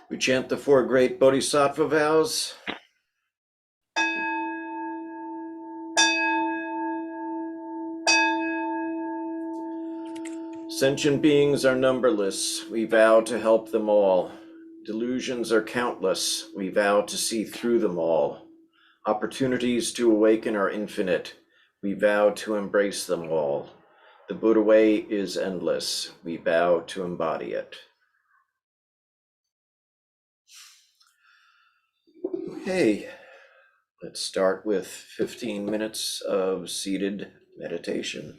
We chant the four great bodhisattva vows. Sentient beings are numberless. We vow to help them all. Delusions are countless. We vow to see through them all. Opportunities to awaken are infinite. We vow to embrace them all. The Buddha way is endless. We vow to embody it. Okay, let's start with 15 minutes of seated meditation.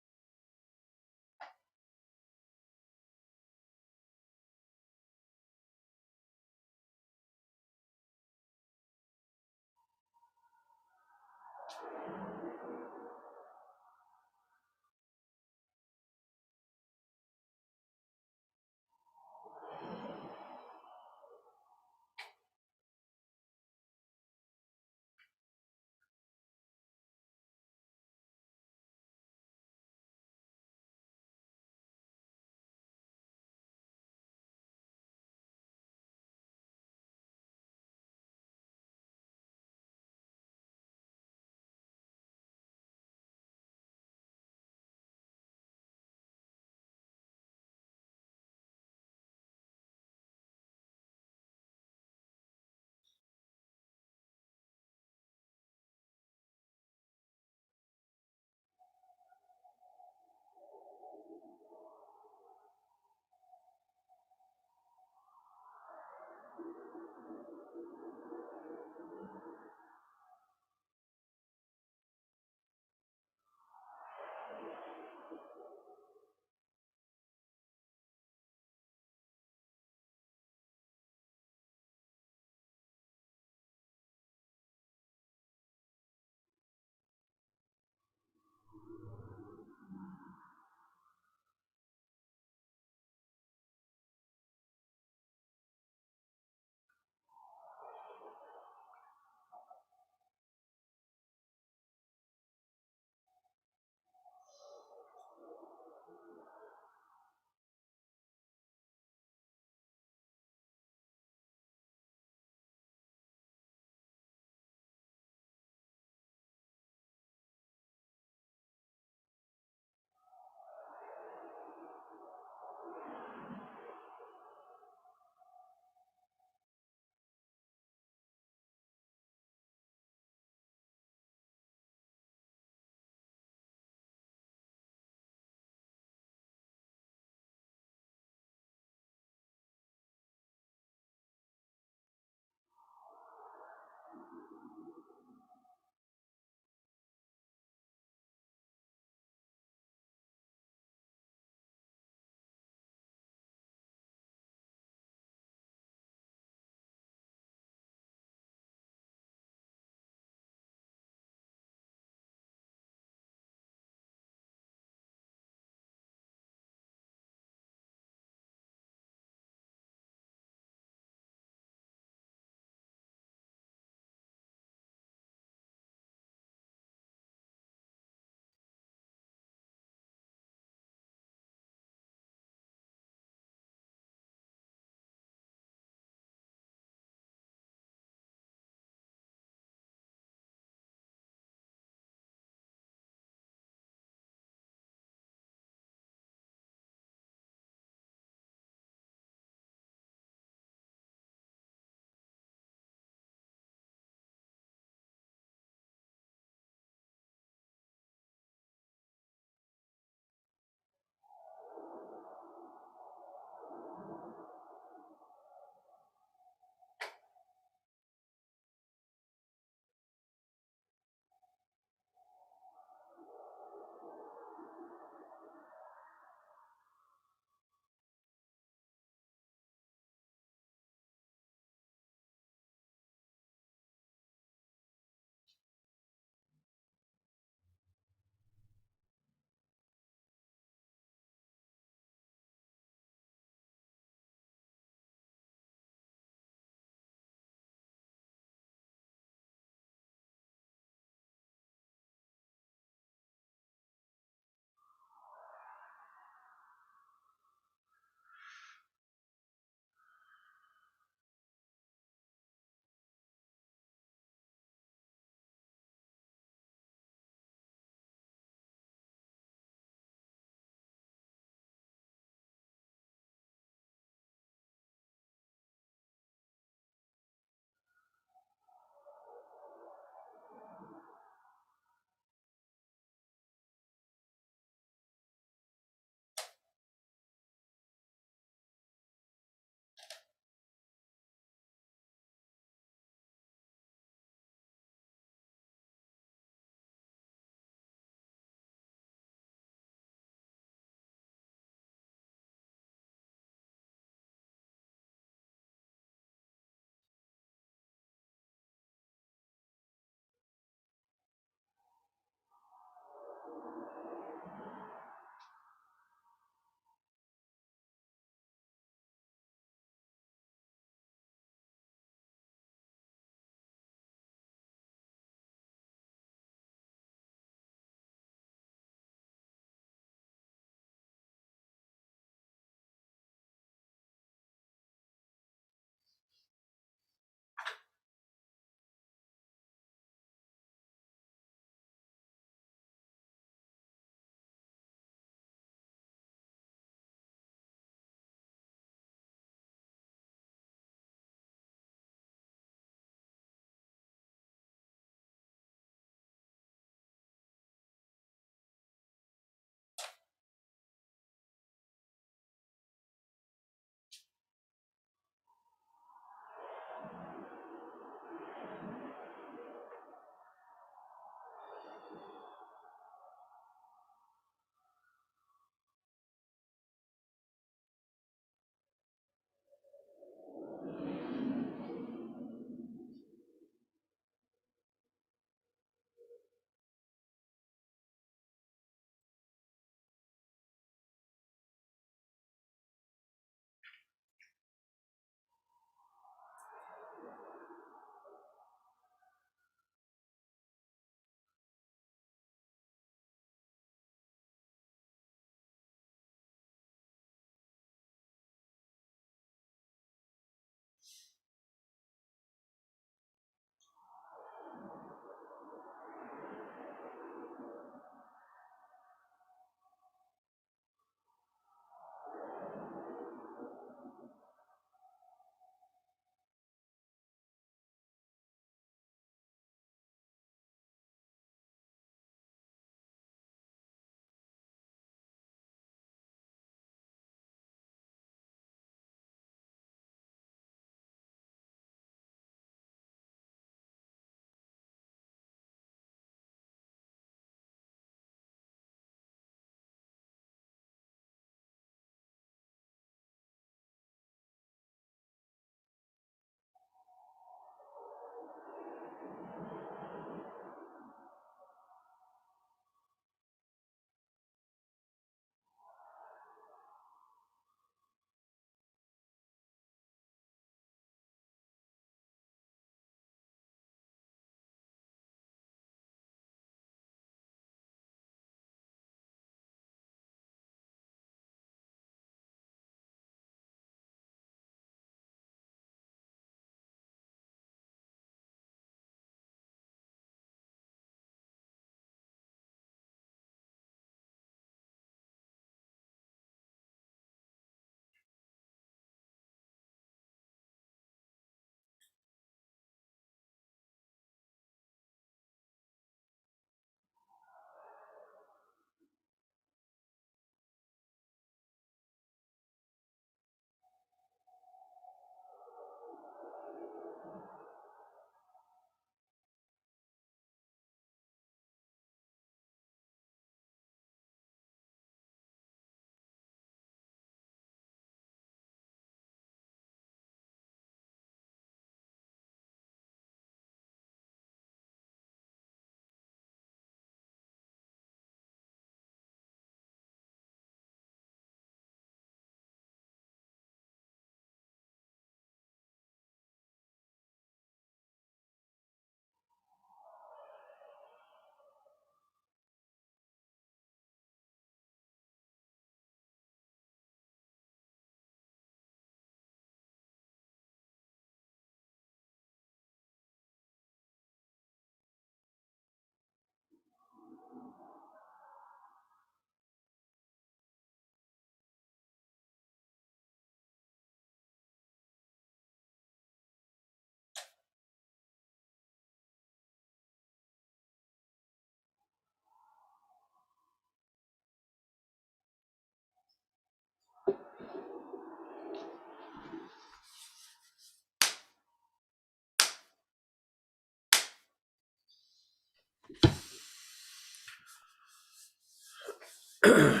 All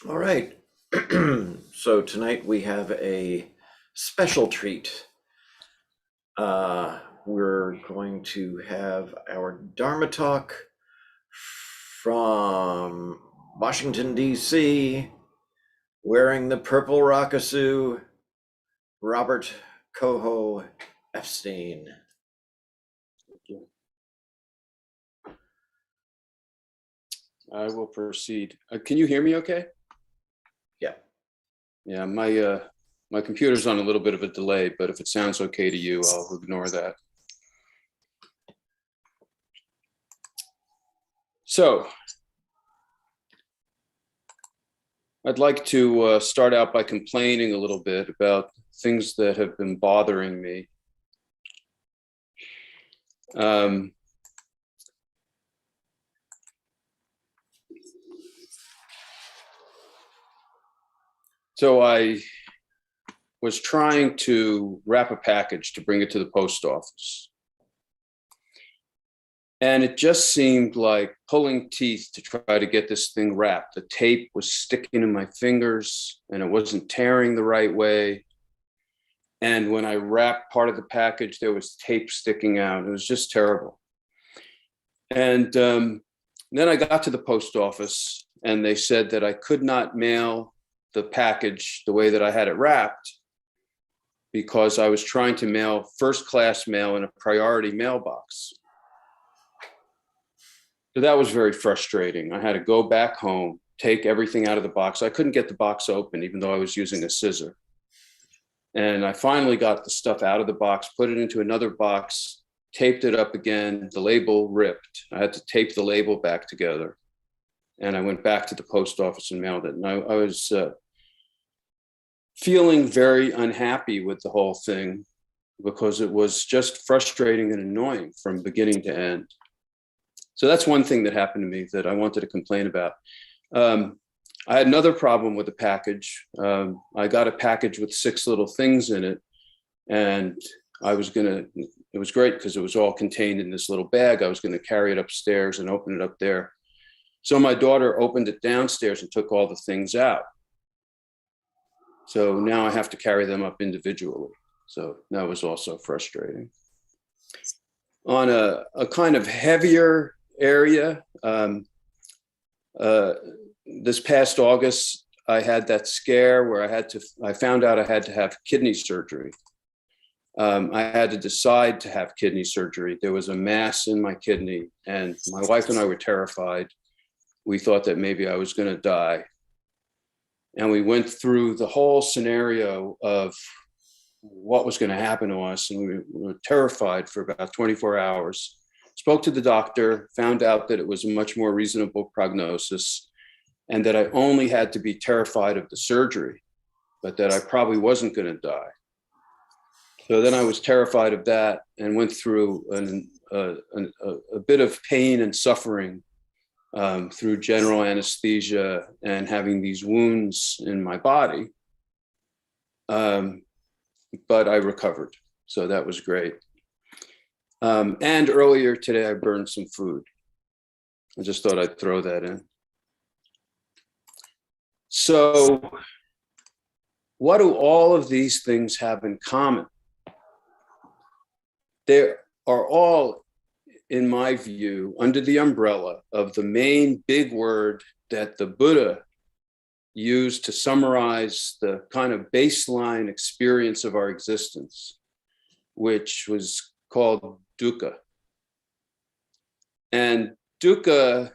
right. So tonight we have a special treat. We're going to have our Dharma Talk from Washington, D.C., wearing the purple Rakasu, Robert Coho Epstein. I will proceed. Can you hear me okay? Yeah. Yeah, my computer's on a little bit of a delay, but if it sounds okay to you, I'll ignore that. So, I'd like to start out by complaining a little bit about things that have been bothering me. So I was trying to wrap a package to bring it to the post office. And it just seemed like pulling teeth to try to get this thing wrapped. The tape was sticking in my fingers and it wasn't tearing the right way. And when I wrapped part of the package, there was tape sticking out. It was just terrible. And then I got to the post office and they said that I could not mail the package the way that I had it wrapped because I was trying to mail first-class mail in a priority mailbox. So that was very frustrating. I had to go back home, take everything out of the box. I couldn't get the box open, even though I was using a scissor. And I finally got the stuff out of the box, put it into another box, taped it up again. The label ripped. I had to tape the label back together. And I went back to the post office and mailed it. And I was feeling very unhappy with the whole thing because it was just frustrating and annoying from beginning to end. So that's one thing that happened to me that I wanted to complain about. I had another problem with the package. I got a package with 6 little things in it, and it was great because it was all contained in this little bag. I was gonna carry it upstairs and open it up there. So my daughter opened it downstairs and took all the things out. So now I have to carry them up individually. So that was also frustrating. On a kind of heavier area, this past August, I had that scare where I found out I had to have kidney surgery. I had to decide to have kidney surgery. There was a mass in my kidney and my wife and I were terrified. We thought that maybe I was going to die. And we went through the whole scenario of what was going to happen to us. And we were terrified for about 24 hours. Spoke to the doctor, found out that it was a much more reasonable prognosis and that I only had to be terrified of the surgery, but that I probably wasn't going to die. So then I was terrified of that and went through a bit of pain and suffering through general anesthesia and having these wounds in my body. But I recovered, so that was great. And earlier today, I burned some food. I just thought I'd throw that in. So what do all of these things have in common? They are all, in my view, under the umbrella of the main big word that the Buddha used to summarize the kind of baseline experience of our existence, which was called Dukkha. And Dukkha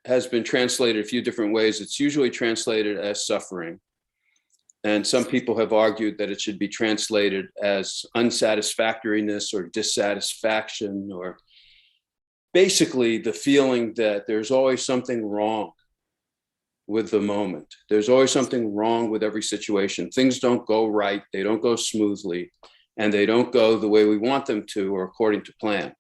has been translated a few different ways. It's usually translated as suffering. And some people have argued that it should be translated as unsatisfactoriness or dissatisfaction, or basically the feeling that there's always something wrong with the moment. There's always something wrong with every situation. Things don't go right, they don't go smoothly, and they don't go the way we want them to or according to plan.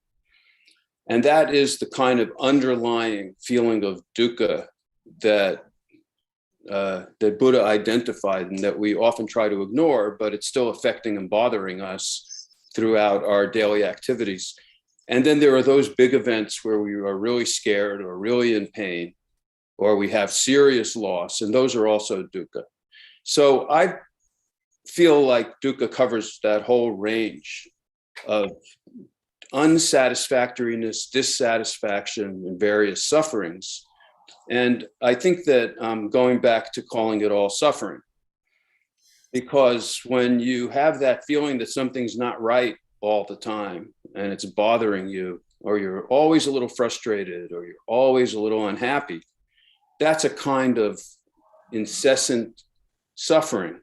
And that is the kind of underlying feeling of dukkha that Buddha identified and that we often try to ignore, but it's still affecting and bothering us throughout our daily activities. And then there are those big events where we are really scared or really in pain, or we have serious loss, and those are also dukkha. So I feel like dukkha covers that whole range of unsatisfactoriness, dissatisfaction, and various sufferings. And I think that I'm going back to calling it all suffering, because when you have that feeling that something's not right all the time and it's bothering you, or you're always a little frustrated, or you're always a little unhappy, that's a kind of incessant suffering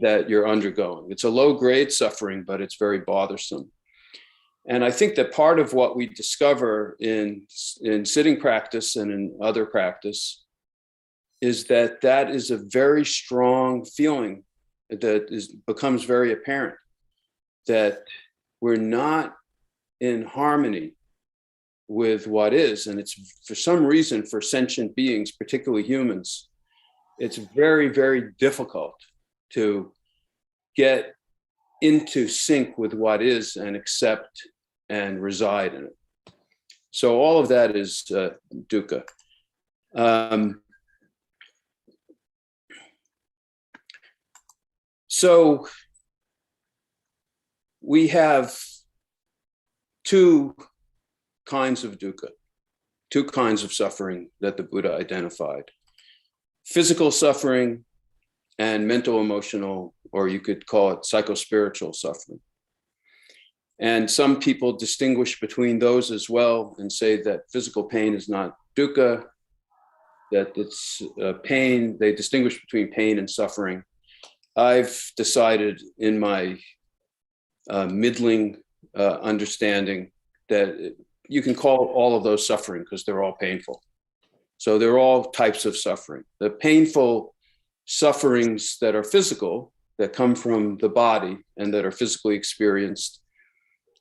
that you're undergoing. It's a low-grade suffering, but it's very bothersome. And I think that part of what we discover in sitting practice and in other practice is that that is a very strong feeling that becomes very apparent, that we're not in harmony with what is. And it's, for some reason, for sentient beings, particularly humans, it's very, very difficult to get into sync with what is and accept and reside in it. So all of that is dukkha. So we have two kinds of dukkha, two kinds of suffering that the Buddha identified: physical suffering and mental, emotional, or you could call it psychospiritual suffering. And some people distinguish between those as well and say that physical pain is not dukkha, that it's pain. They distinguish between pain and suffering. I've decided in my middling understanding that you can call all of those suffering because they're all painful. So they're all types of suffering. The painful sufferings that are physical, that come from the body and that are physically experienced,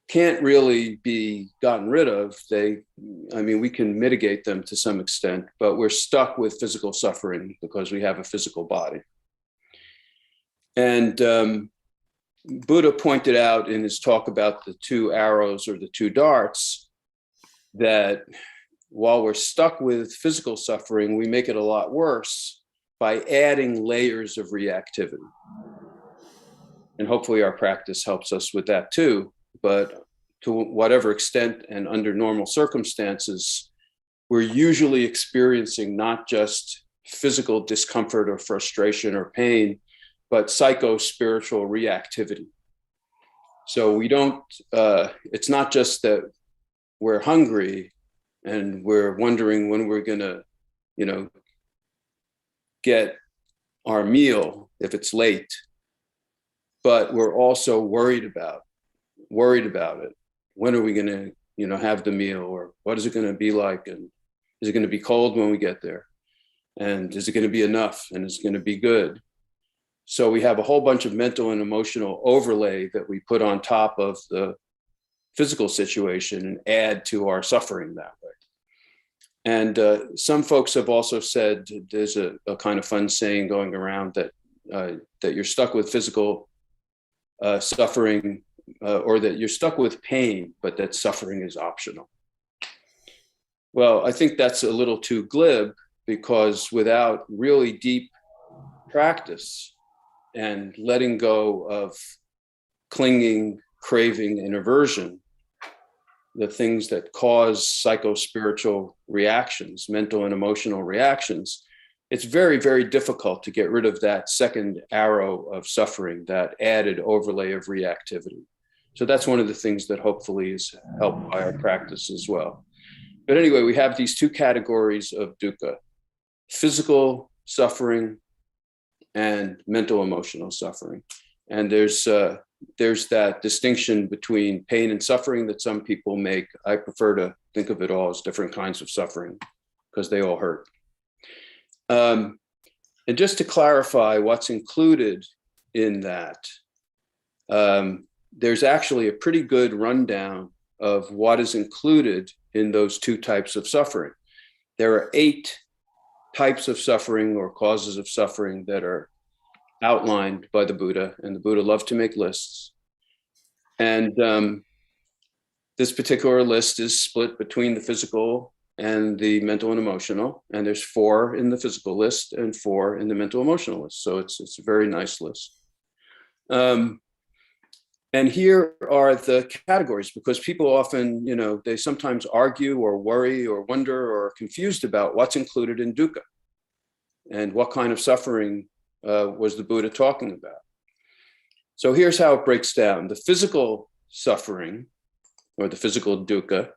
can't really be gotten rid of. We can mitigate them to some extent, but we're stuck with physical suffering because we have a physical body. And Buddha pointed out in his talk about the two arrows or the two darts that while we're stuck with physical suffering, we make it a lot worse by adding layers of reactivity. And hopefully our practice helps us with that too. But to whatever extent and under normal circumstances, we're usually experiencing not just physical discomfort or frustration or pain, but psycho-spiritual reactivity. So we don't, it's not just that we're hungry and we're wondering when we're gonna, get our meal if it's late, but we're also worried about it. When are we gonna, have the meal, or what is it gonna be like? And is it gonna be cold when we get there? And is it gonna be enough? And is it gonna be good? So we have a whole bunch of mental and emotional overlay that we put on top of the physical situation and add to our suffering that way. And some folks have also said, there's a kind of fun saying going around that you're stuck with physical suffering, or that you're stuck with pain, but that suffering is optional. Well, I think that's a little too glib, because without really deep practice and letting go of clinging, craving, and aversion, the things that cause psychospiritual reactions, mental and emotional reactions, it's very, very difficult to get rid of that second arrow of suffering, that added overlay of reactivity. So that's one of the things that hopefully is helped by our practice as well. But anyway, we have these two categories of dukkha: physical suffering and mental emotional suffering. And there's that distinction between pain and suffering that some people make. I prefer to think of it all as different kinds of suffering because they all hurt. And just to clarify what's included in that, there's actually a pretty good rundown of what is included in those two types of suffering. There are 8 types of suffering or causes of suffering that are outlined by the Buddha, and the Buddha loved to make lists. And This particular list is split between the physical and the mental and emotional, and there's 4 in the physical list and 4 in the mental emotional list. So it's a very nice list. And here are the categories, because people often, they sometimes argue or worry or wonder or are confused about what's included in dukkha and what kind of suffering was the Buddha talking about. So here's how it breaks down. The physical suffering, or the physical dukkha,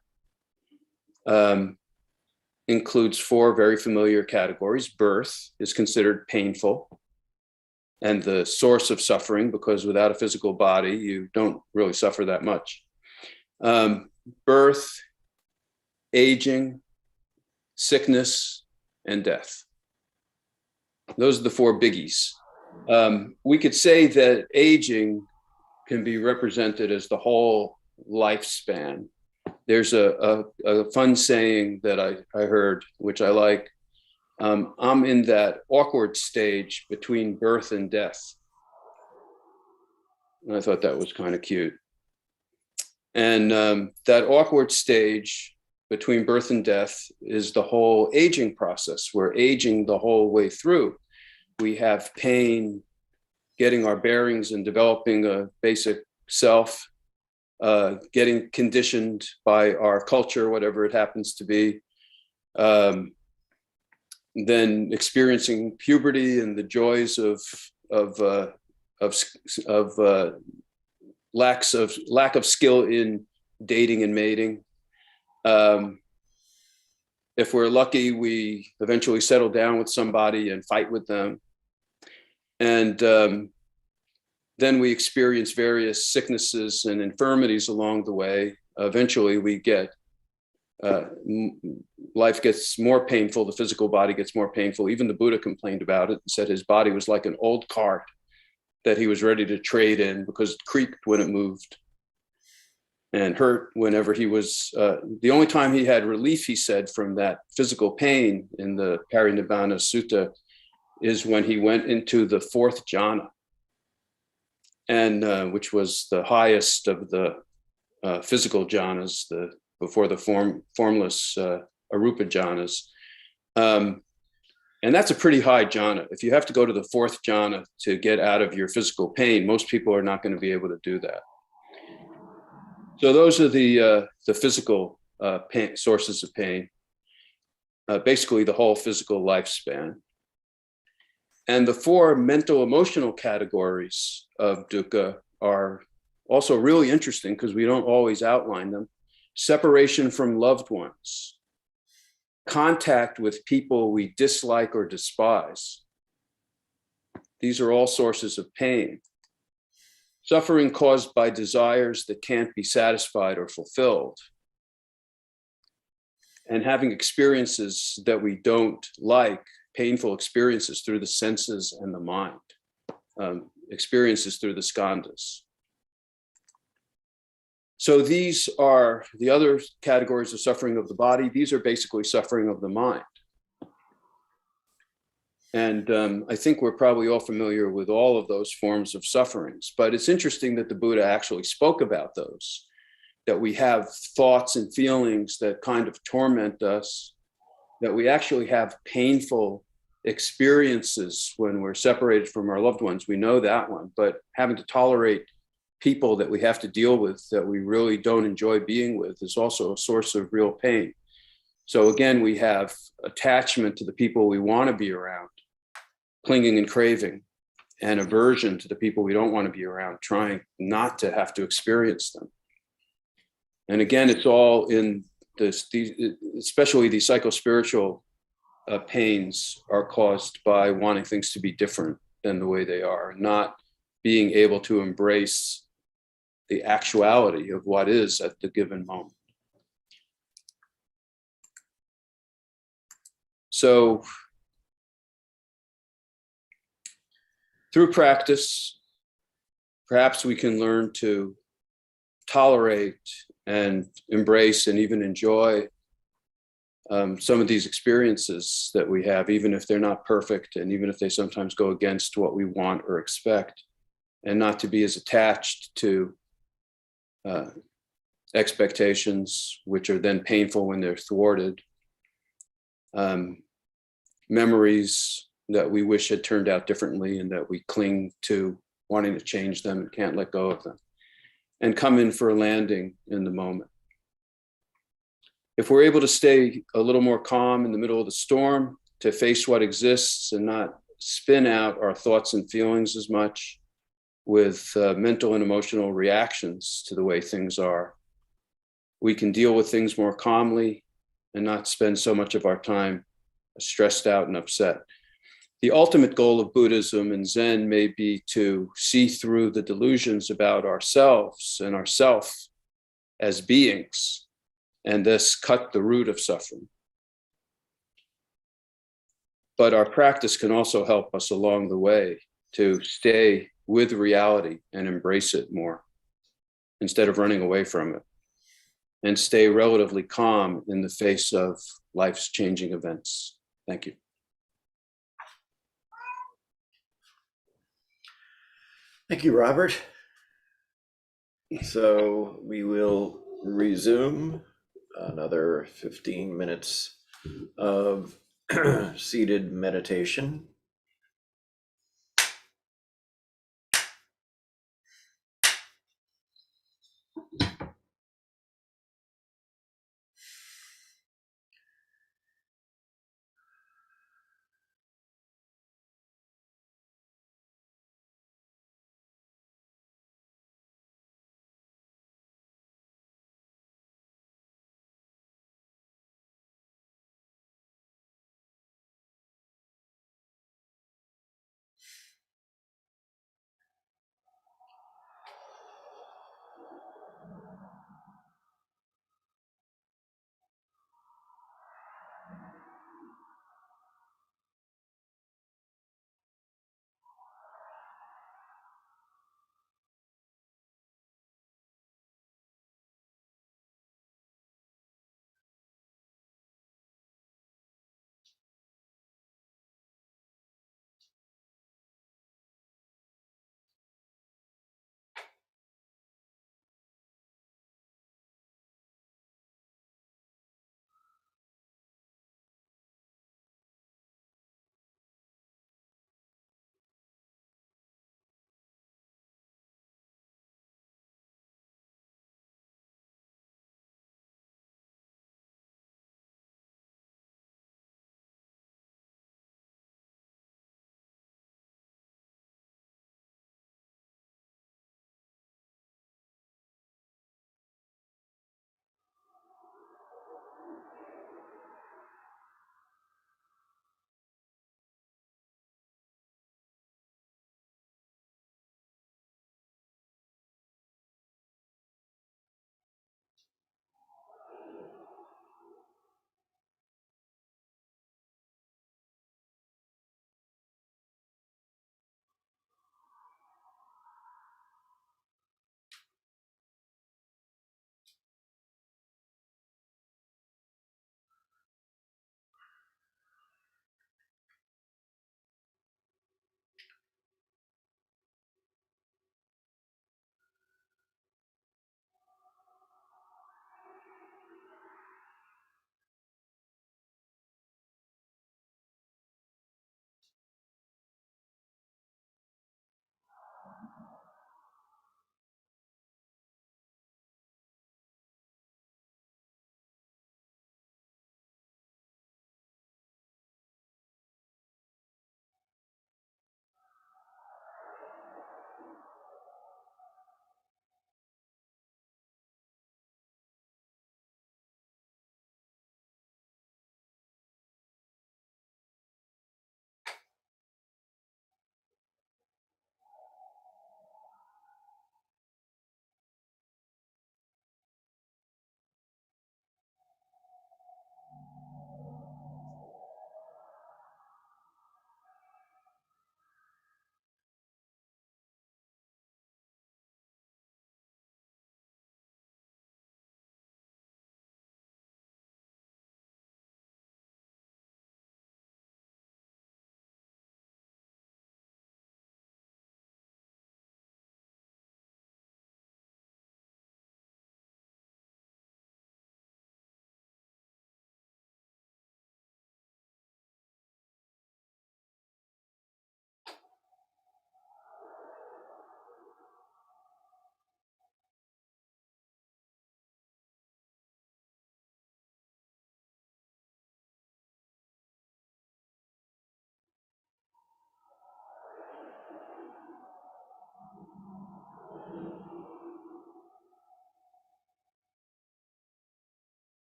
includes 4 very familiar categories. Birth is considered painful and the source of suffering, because without a physical body, you don't really suffer that much. Birth, aging, sickness, and death. Those are the 4 biggies. We could say that aging can be represented as the whole lifespan. There's a fun saying that I heard, which I like. I'm in that awkward stage between birth and death. And I thought that was kind of cute. And that awkward stage between birth and death is the whole aging process. We're aging the whole way through. We have pain, getting our bearings and developing a basic self, getting conditioned by our culture, whatever it happens to be, then experiencing puberty and the joys of lack of skill in dating and mating. If we're lucky, we eventually settle down with somebody and fight with them. And then we experience various sicknesses and infirmities along the way. Eventually we get, life gets more painful, the physical body gets more painful. Even the Buddha complained about it and said his body was like an old cart that he was ready to trade in because it creaked when it moved and hurt whenever he was, the only time he had relief, he said, from that physical pain in the Parinibbana Sutta is when he went into the 4th jhana, and which was the highest of the physical jhanas, before the formless arupa jhanas. And that's a pretty high jhana. If you have to go to the 4th jhana to get out of your physical pain, most people are not going to be able to do that. So those are the physical pain, sources of pain, basically the whole physical lifespan. And the 4 mental emotional categories of dukkha are also really interesting because we don't always outline them. Separation from loved ones, contact with people we dislike or despise. These are all sources of pain. Suffering caused by desires that can't be satisfied or fulfilled. And having experiences that we don't like, painful experiences through the senses and the mind, experiences through the skandhas. So these are the other categories of suffering of the body. These are basically suffering of the mind. And I think we're probably all familiar with all of those forms of sufferings, but it's interesting that the Buddha actually spoke about those, that we have thoughts and feelings that kind of torment us, that we actually have painful experiences when we're separated from our loved ones. We know that one, but having to tolerate people that we have to deal with that we really don't enjoy being with is also a source of real pain. So again, we have attachment to the people we want to be around, clinging and craving, and aversion to the people we don't want to be around, trying not to have to experience them. And again, it's all in this, especially these psychospiritual pains are caused by wanting things to be different than the way they are, not being able to embrace the actuality of what is at the given moment. So through practice, perhaps we can learn to tolerate and embrace and even enjoy some of these experiences that we have, even if they're not perfect and even if they sometimes go against what we want or expect, and not to be as attached to expectations, which are then painful when they're thwarted, memories that we wish had turned out differently and that we cling to, wanting to change them and can't let go of them, and come in for a landing in the moment. If we're able to stay a little more calm in the middle of the storm, to face what exists and not spin out our thoughts and feelings as much with mental and emotional reactions to the way things are, we can deal with things more calmly and not spend so much of our time stressed out and upset. The ultimate goal of Buddhism and Zen may be to see through the delusions about ourselves and ourself as beings, and thus cut the root of suffering. But our practice can also help us along the way to stay with reality and embrace it more instead of running away from it, and stay relatively calm in the face of life's changing events. Thank you. Thank you, Robert. So we will resume another 15 minutes of seated meditation.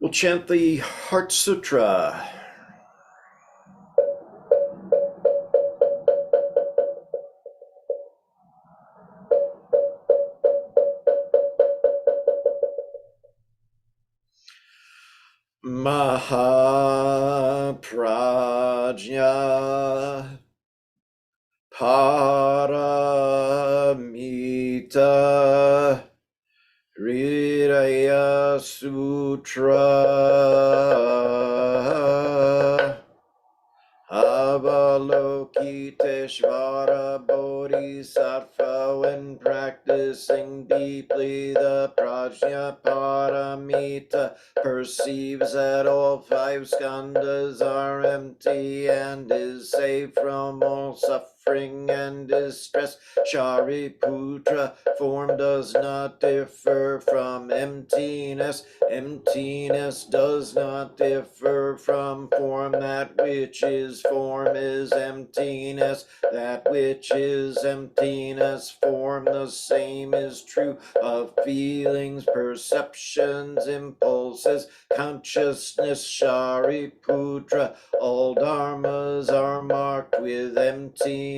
We'll chant the Heart Sutra. Mahaprajna Paramita Hridaya Sutra Avalokiteshvara Bodhisattva, when practicing deeply the Prajna Paramita, perceives that all five skandhas are empty and is saved from all suffering and distress. Shariputra, form does not differ from emptiness. Emptiness does not differ from form. That which is form is emptiness. That which is emptiness, form. The same is true of feelings, perceptions, impulses, consciousness. Shariputra, all dharmas are marked with emptiness.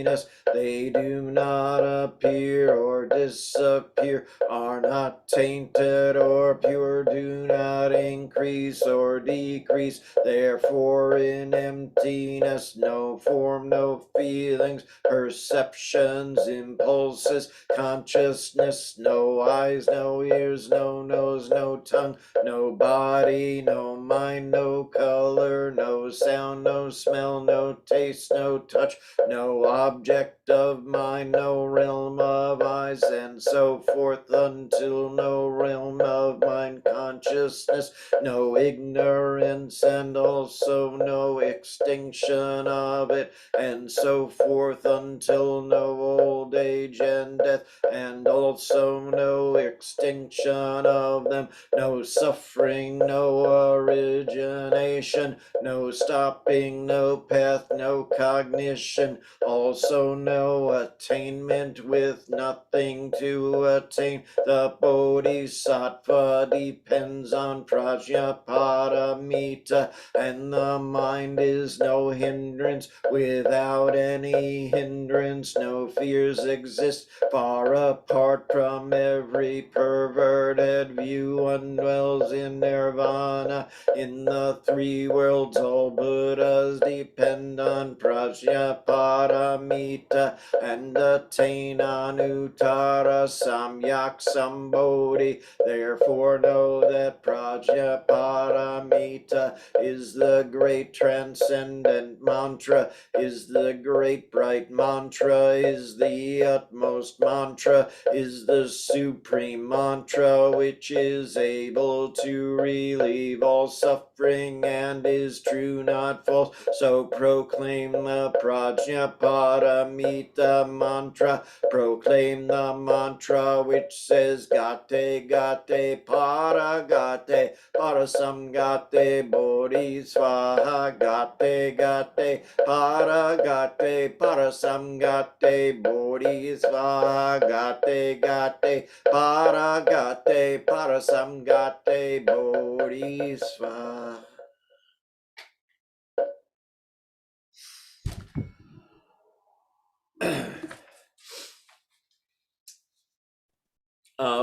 They do not appear or disappear, are not tainted or pure, do not increase or decrease. Therefore in emptiness, no form, no feelings, perceptions, impulses, consciousness, no eyes, no ears, no nose, no tongue, no body, no mind, no color, no sound, no smell, no taste, no touch, no object of mind, no realm of eyes, and so forth, until no realm of mind consciousness, no ignorance, and also no extinction of it, and so forth, until no old age and death, and also no extinction of them, no suffering, no origination, no stopping, no path, no cognition, also no attainment, with nothing to attain. The Bodhisattva depends on Prajnaparamita, and the mind is no hindrance. Without any hindrance, no fears exist. Far apart from every perverted view, one dwells in nirvana. In the three worlds, all Buddhas depend on Prajnaparamita and attain Anuttara Samyak Sambodhi. Therefore know that Prajnaparamita is the great transcendent mantra, is the great bright mantra, is the utmost mantra, is the supreme mantra, which is able to relieve all suffering and is true, not false. So proclaim the Prajnaparamita mantra. Proclaim the mantra which says Gate Gate Para Gate Parasamgate Bodhisvaha. Gate Gate Para Gate Parasamgate Bodhisvaha. Gate Gate Para Gate Parasamgate Bodhisvaha.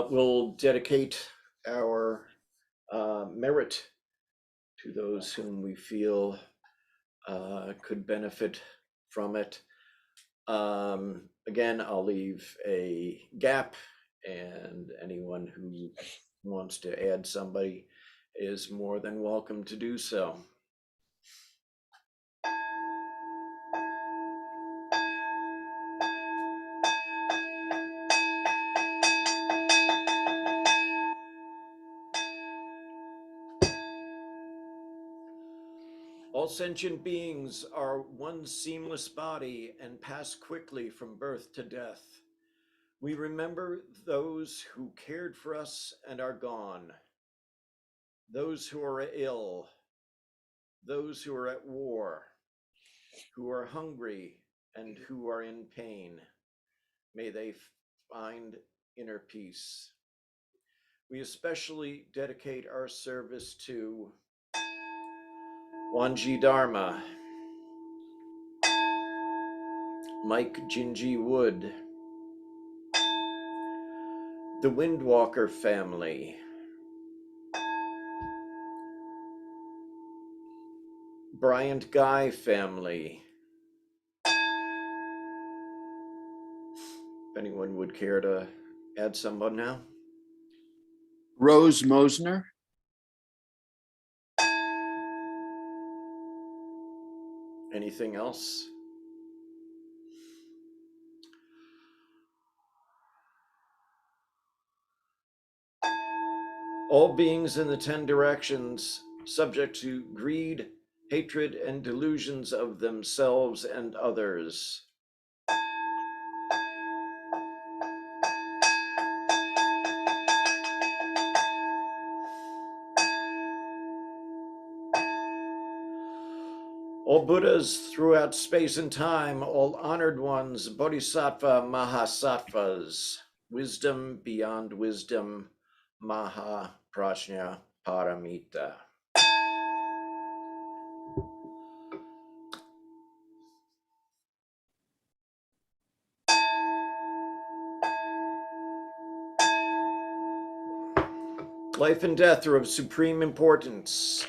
We'll dedicate our merit to those whom we feel could benefit from it. Again, I'll leave a gap, and anyone who wants to add somebody is more than welcome to do so. All sentient beings are one seamless body and pass quickly from birth to death. We remember those who cared for us and are gone, those who are ill, those who are at war, who are hungry and who are in pain. May they find inner peace. We especially dedicate our service to Wanji Dharma, Mike Jinji Wood, the Windwalker family, Bryant Guy family. If anyone would care to add someone now. Rose Mosner. Anything else? All beings in the 10 directions, subject to greed, hatred, and delusions of themselves and others. All Buddhas throughout space and time, all honored ones, Bodhisattva Mahasattvas, wisdom beyond wisdom, Maha Prajna Paramita. Life and death are of supreme importance.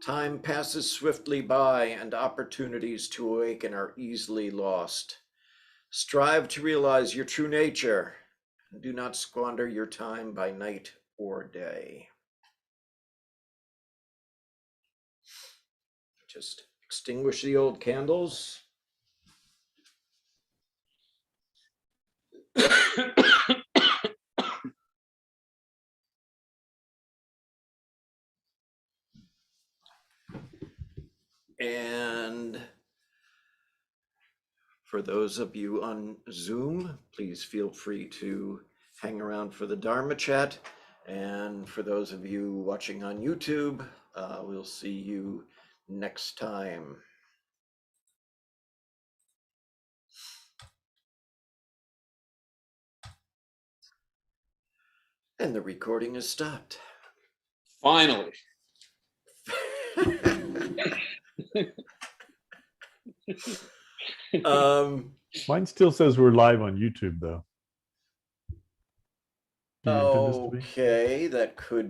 Time passes swiftly by, and opportunities to awaken are easily lost. Strive to realize your true nature, and do not squander your time by night or day. Just extinguish the old candles. And for those of you on Zoom, please feel free to hang around for the Dharma chat. And for those of you watching on YouTube, we'll see you next time. And the recording is stopped. Finally. Mine still says we're live on YouTube, though. Do you intend this to be? Okay, that could